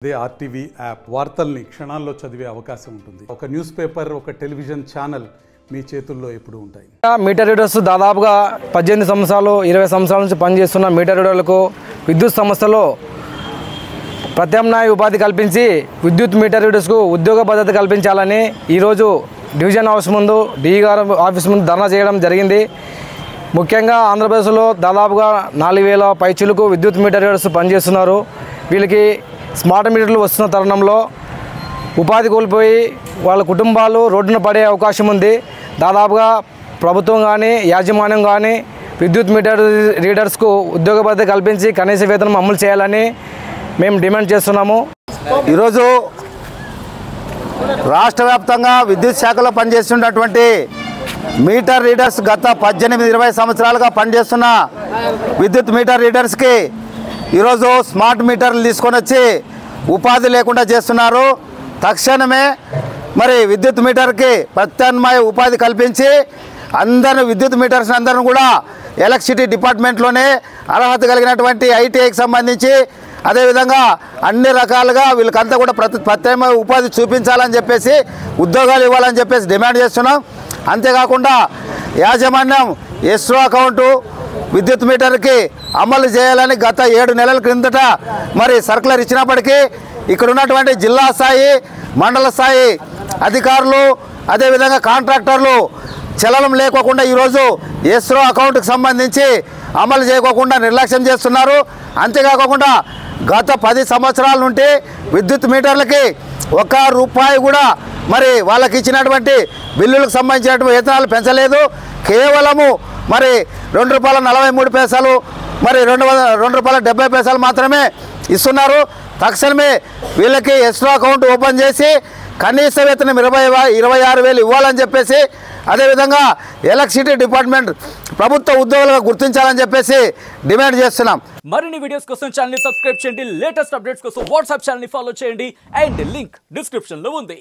అదే RTV app వార్తల్ని క్షణాల్లో చదివే అవకాశం ఉంటుంది. ఒక న్యూస్ పేపర్, ఒక టెలివిజన్ ఛానల్ మీ చేతుల్లో ఎప్పుడు ఉంటాయి. మీటర్ రీడర్స్ దాదాపుగా 18 సంవత్సరాలు 20 సంవత్సరాల నుంచి పనిచేస్తున్న మీటర్ రీడర్లకు విద్యుత్ సంస్థలో ప్రత్యామ్నాయ ఉపాధి కల్పించి విద్యుత్ మీటర్ రీడర్స్కు ఉద్యోగ భద్రత కల్పించాలని ఈరోజు డివిజన్ హౌస్ ముందు డిఈ గారు ఆఫీస్ ముందు ధర్నా చేయడం జరిగింది. ముఖ్యంగా ఆంధ్రప్రదేశ్లో దాదాపుగా 4000 పైచులకు విద్యుత్ మీటర్ రీడర్స్ పనిచేస్తున్నారు. వీళ్ళకి స్మార్ట్ మీటర్లు వస్తున్న తరుణంలో ఉపాధి కోల్పోయి వాళ్ళ కుటుంబాలు రోడ్డున పడే అవకాశం ఉంది. దాదాపుగా ప్రభుత్వం కానీ యాజమాన్యం కానీ విద్యుత్ మీటర్ రీడర్స్కు ఉద్యోగ భద్రత కల్పించి కనీస వేతనం అమలు చేయాలని మేము డిమాండ్ చేస్తున్నాము. ఈరోజు రాష్ట్ర వ్యాప్తంగా విద్యుత్ శాఖలో పనిచేస్తున్నటువంటి మీటర్ రీడర్స్ గత 18-20 సంవత్సరాలుగా పనిచేస్తున్న విద్యుత్ మీటర్ రీడర్స్కి ఈరోజు స్మార్ట్ మీటర్లు తీసుకొని వచ్చి ఉపాధి లేకుండా చేస్తున్నారు. తక్షణమే మరి విద్యుత్ మీటర్కి ప్రత్యామ్నాయ ఉపాధి కల్పించి అందరూ విద్యుత్ మీటర్స్ అందరూ కూడా ఎలక్ట్రిసిటీ డిపార్ట్మెంట్లోనే అర్హత కలిగినటువంటి ఐటీఐకి సంబంధించి అదేవిధంగా అన్ని రకాలుగా వీళ్ళకంతా కూడా ప్రత్యామ్నాయ ఉపాధి చూపించాలని చెప్పేసి ఉద్యోగాలు ఇవ్వాలని చెప్పేసి డిమాండ్ చేస్తున్నాం. అంతేకాకుండా యాజమాన్యం ఎస్రో అకౌంటు విద్యుత్ మీటర్కి అమలు చేయాలని గత 7 నెలల క్రిందట మరి సర్కులర్ ఇచ్చినప్పటికీ ఇక్కడ ఉన్నటువంటి జిల్లా స్థాయి మండల స్థాయి అధికారులు అదేవిధంగా కాంట్రాక్టర్లు చలనం లేకోకుండా ఈరోజు ఎస్రో అకౌంట్కి సంబంధించి అమలు చేయకోకుండా నిర్లక్ష్యం చేస్తున్నారు. అంతేకాకుండా గత 10 సంవత్సరాల నుండి విద్యుత్ మీటర్లకి ₹1 కూడా మరి వాళ్ళకి ఇచ్చినటువంటి బిల్లులకు సంబంధించినటువంటి వేతనాలు పెంచలేదు. కేవలము మరి ₹2.43 మరి ₹2.70 మాత్రమే ఇస్తున్నారు. తక్షణమే వీళ్ళకి ఎస్ట్రా అకౌంట్ ఓపెన్ చేసి కనీస వేతనం 26,000 ఇవ్వాలని చెప్పేసి అదేవిధంగా ఎలక్ట్రిసిటీ డిపార్ట్మెంట్ ప్రభుత్వ ఉద్యోగులుగా గుర్తించాలని చెప్పేసి డిమాండ్ చేస్తున్నాం. మరిన్ని వీడియోస్ కోసం ఛానల్ ని సబ్స్క్రైబ్ చేయండి. లేటెస్ట్ అప్డేట్స్ కోసం వాట్సాప్ ఛానల్ ని ఫాలో చేయండి. అండ్ లింక్ డిస్క్రిప్షన్ లో ఉంది.